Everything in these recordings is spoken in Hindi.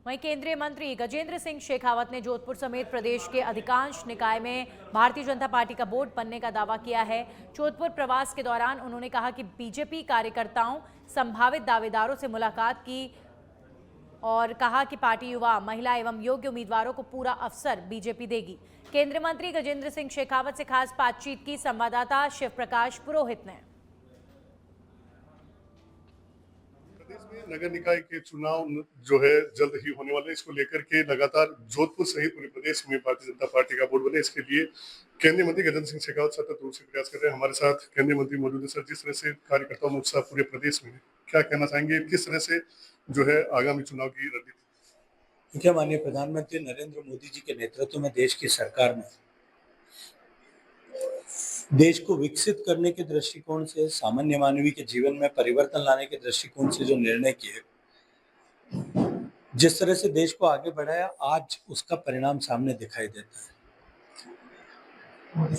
वहीं केंद्रीय मंत्री गजेंद्र सिंह शेखावत ने जोधपुर समेत प्रदेश के अधिकांश निकाय में भारतीय जनता पार्टी का बोर्ड बनने का दावा किया है। जोधपुर प्रवास के दौरान उन्होंने कहा कि बीजेपी कार्यकर्ताओं संभावित दावेदारों से मुलाकात की और कहा कि पार्टी युवा, महिला एवं योग्य उम्मीदवारों को पूरा अवसर बीजेपी देगी। केंद्रीय मंत्री गजेंद्र सिंह शेखावत से खास बातचीत की संवाददाता शिव प्रकाश पुरोहित ने। प्रदेश में नगर निकाय के चुनाव जो है जल्द ही होने वाले, इसको लेकर के लगातार जोधपुर सहित पूरे प्रदेश में भारतीय जनता पार्टी का बोर्ड बने, इसके लिए केंद्रीय मंत्री गजेंद्र सिंह शेखावत सतत रूप से प्रयास कर रहे हैं। हमारे साथ केंद्रीय मंत्री मौजूद है। सर, जिस तरह से कार्यकर्ताओं में उत्साह पूरे प्रदेश में है, क्या कहना चाहेंगे, किस तरह से जो है आगामी चुनाव की रणनीति? देखिए, माननीय प्रधानमंत्री नरेंद्र मोदी जी के नेतृत्व में देश की सरकार ने देश को विकसित करने के दृष्टिकोण से, सामान्य मानवी के जीवन में परिवर्तन लाने के दृष्टिकोण से जो निर्णय किए, जिस तरह से देश को आगे बढ़ाया, आज उसका परिणाम सामने दिखाई देता है।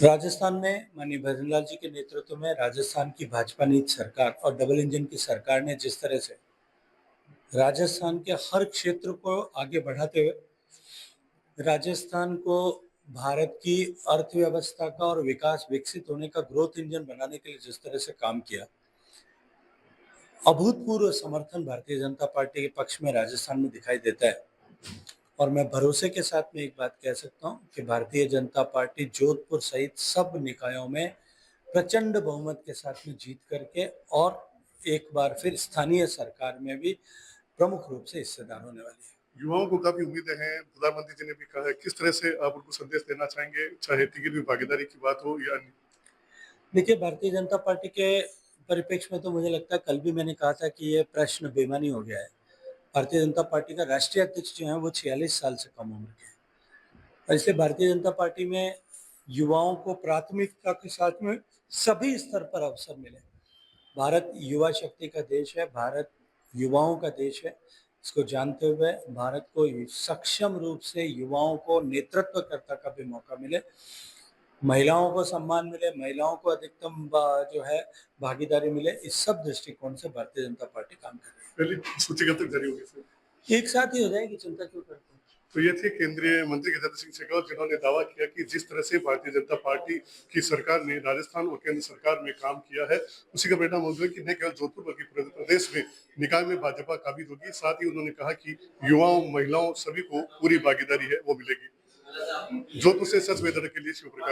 राजस्थान में माननीय भजनलाल जी के नेतृत्व में राजस्थान की भाजपा नीति सरकार और डबल इंजन की सरकार ने जिस तरह से राजस्थान के हर क्षेत्र को आगे बढ़ाते हुए राजस्थान को भारत की अर्थव्यवस्था का और विकास विकसित होने का ग्रोथ इंजन बनाने के लिए जिस तरह से काम किया, अभूतपूर्व समर्थन भारतीय जनता पार्टी के पक्ष में राजस्थान में दिखाई देता है। और मैं भरोसे के साथ में एक बात कह सकता हूं कि भारतीय जनता पार्टी जोधपुर सहित सब निकायों में प्रचंड बहुमत के साथ में जीत करके और एक बार फिर स्थानीय सरकार में भी प्रमुख रूप से हिस्सेदार होने वाली है। युवाओं को काफी उम्मीदें हैं, प्रधानमंत्री जी ने भी कहा है, किस तरह से आप उनको संदेश देना चाहेंगे, चाहे टिकट में भागीदारी की बात हो या अन्य? देखिए, भारतीय जनता पार्टी के परिप्रेक्ष्य में तो मुझे लगता है, कल भी मैंने कहा था कि ये प्रश्न बेईमानी हो गया है। भारतीय जनता पार्टी का राष्ट्रीय अध्यक्ष जो है वो 46 साल से कम उम्र के हैं और इसलिए भारतीय जनता पार्टी में युवाओं को प्राथमिकता के साथ में सभी स्तर पर अवसर मिले। भारत युवा शक्ति का देश है, भारत युवाओं का देश है। इसको जानते हुए भारत को सक्षम रूप से युवाओं को नेतृत्वकर्ता का भी मौका मिले, महिलाओं को सम्मान मिले, महिलाओं को अधिकतम जो है भागीदारी मिले, इस सब दृष्टिकोण से भारतीय जनता पार्टी काम कर रही है। पहली सूची कब तक जारी होगी सर? एक साथ ही हो जाएगी, चिंता क्यों करते हैं। तो ये थे केंद्रीय मंत्री गजेंद्र सिंह शेखावत, जिन्होंने दावा किया कि जिस तरह से भारतीय जनता पार्टी की सरकार ने राजस्थान और केंद्र सरकार में काम किया है, उसी का परिणाम होगा कि न केवल जोधपुर बल्कि पूरे प्रदेश में निकाय में भाजपा काबिज होगी। साथ ही उन्होंने कहा कि युवाओं, महिलाओं सभी को पूरी भागीदारी है वो मिलेगी। जोधपुर से सच वेदर के लिए शिव प्रकाश।